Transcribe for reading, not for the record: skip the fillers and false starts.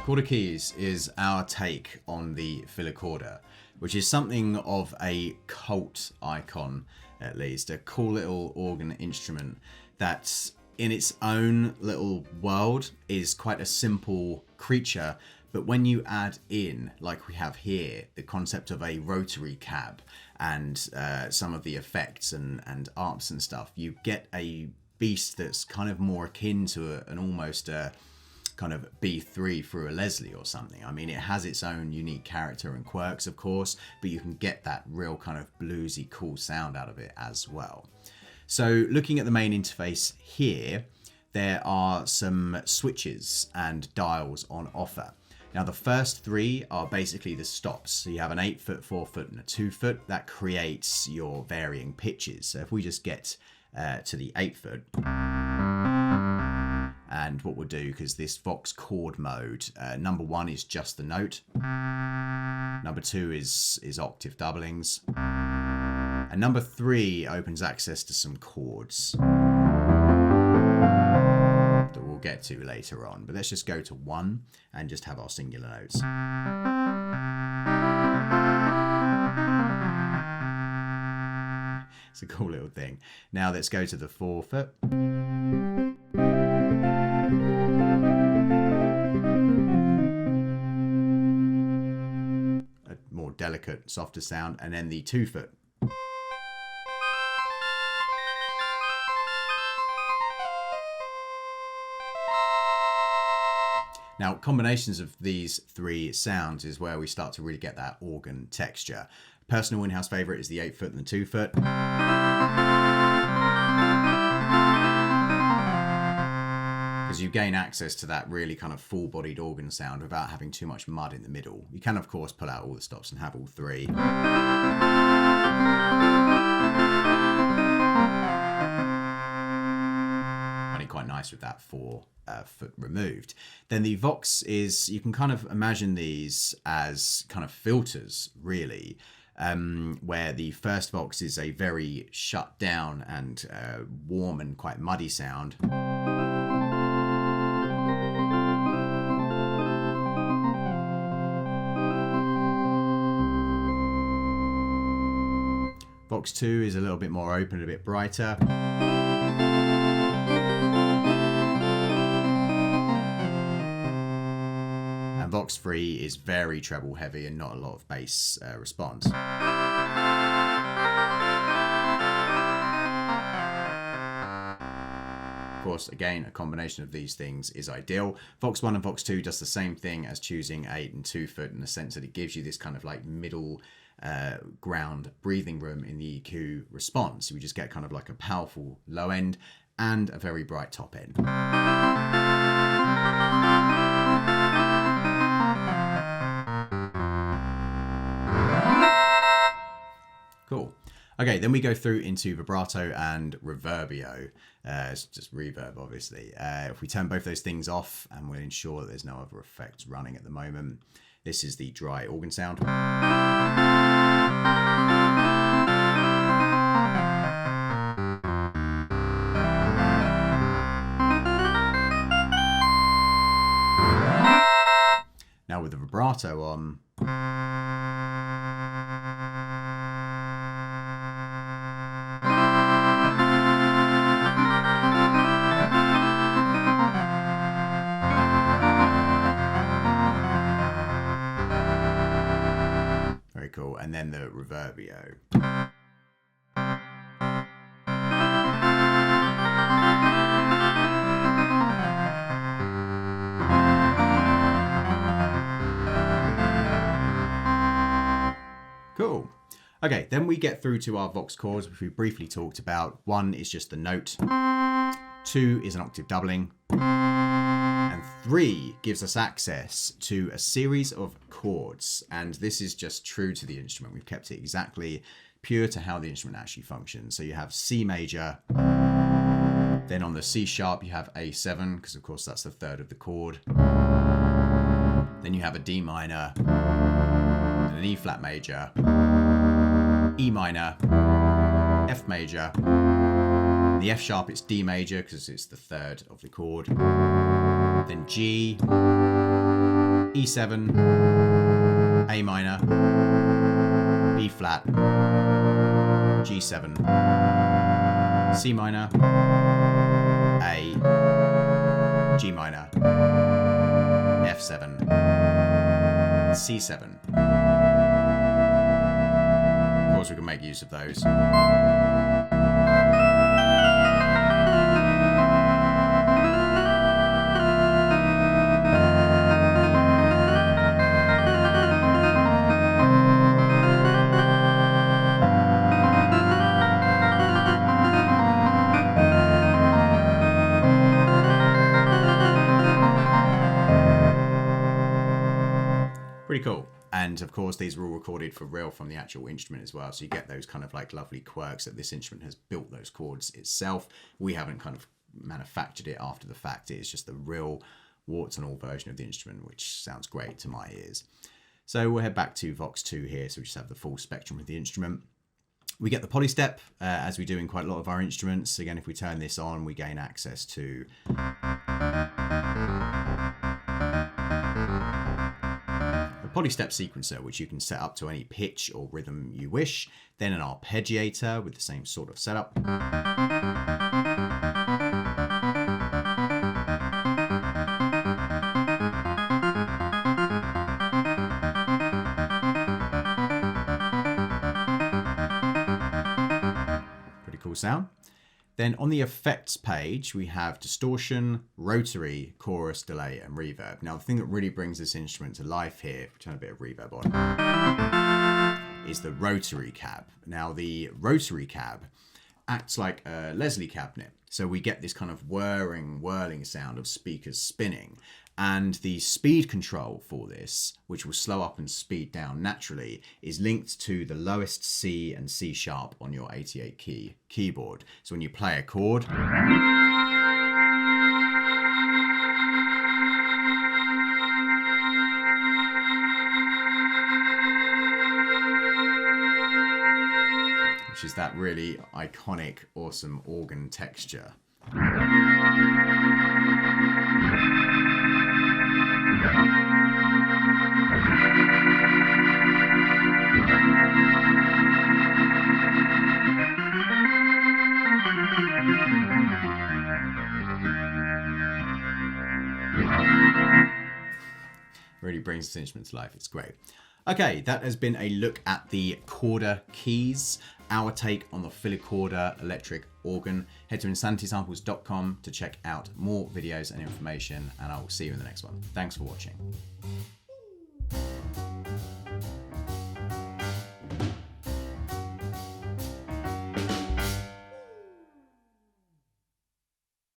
Corda keys is our take on the Filicorda, which is something of a cult icon, at least. A cool little organ instrument that in its own little world is quite a simple creature, but when you add in, like we have here, the concept of a rotary cab and some of the effects and arps and stuff, you get a beast that's kind of more akin to an almost kind of B3 through a Leslie or something. I mean, it has its own unique character and quirks, of course, but you can get that real kind of bluesy, cool sound out of it as well. So looking at the main interface here, there are some switches and dials on offer. Now, the first three are basically the stops. So you have an 8-foot, 4-foot, and a 2-foot. That creates your varying pitches. So if we just get to the 8-foot, and what we'll do, because this Vox chord mode, number 1 is just the note, number 2 is octave doublings, and number 3 opens access to some chords that we'll get to later on. But let's just go to 1 and just have our singular notes. It's a cool little thing. Now let's go to the 4-foot. More delicate, softer sound, and then the 2-foot. Now, combinations of these three sounds is where we start to really get that organ texture. Personal in-house favorite is the 8-foot and the 2-foot. Because you gain access to that really kind of full-bodied organ sound without having too much mud in the middle. You can, of course, pull out all the stops and have all three. Find it quite nice with that 4-foot removed. Then the Vox is, you can kind of imagine these as kind of filters, really. Where the first Vox is a very shut down and warm and quite muddy sound. Vox 2 is a little bit more open, a bit brighter. And Vox 3 is very treble heavy and not a lot of bass response. Of course, again, a combination of these things is ideal. Vox 1 and Vox 2 does the same thing as choosing 8 and 2-foot in the sense that it gives you this kind of like middle ground breathing room in the EQ response. We just get kind of like a powerful low end and a very bright top end. Cool. Okay, then we go through into vibrato and reverbio. It's just reverb, obviously. If we turn both those things off, and we'll ensure that there's no other effects running at the moment. This is the dry organ sound. Now with the vibrato on, very cool. And then the reverbio. Cool. Okay, then we get through to our Vox chords, which we briefly talked about. 1 is just the note. 2 is an octave doubling. And 3 gives us access to a series of chords. And this is just true to the instrument. We've kept it exactly pure to how the instrument actually functions. So you have C major. Then on the C sharp, you have A7, because of course that's the third of the chord. Then you have a D minor, and an E flat major, E minor, F major. The F sharp, it's D major because it's the third of the chord. Then G, E7, A minor, B flat, G7, C minor, A, G minor, F7, C7. Of course, we can make use of those. Pretty cool. And of course, these were all recorded for real from the actual instrument as well. So you get those kind of like lovely quirks that this instrument has built those chords itself. We haven't kind of manufactured it after the fact. It's just the real warts and all version of the instrument, which sounds great to my ears. So we'll head back to Vox 2 here. So we just have the full spectrum of the instrument. We get the polystep, as we do in quite a lot of our instruments. Again, if we turn this on, we gain access to polystep sequencer, which you can set up to any pitch or rhythm you wish, then an arpeggiator with the same sort of setup. Pretty cool sound. Then on the effects page, we have distortion, rotary, chorus, delay, and reverb. Now, the thing that really brings this instrument to life here, if we turn a bit of reverb on, is the rotary cab. Now, the rotary cab acts like a Leslie cabinet. So we get this kind of whirling sound of speakers spinning. And the speed control for this, which will slow up and speed down naturally, is linked to the lowest C and C sharp on your 88 key keyboard. So when you play a chord, which is that really iconic, awesome organ texture. Really brings this instrument to life. It's great. Okay, that has been a look at the Corda keys, our take on the Filicorda electric organ. Head to insanitysamples.com to check out more videos and information, and I will see you in the next one. Thanks for watching.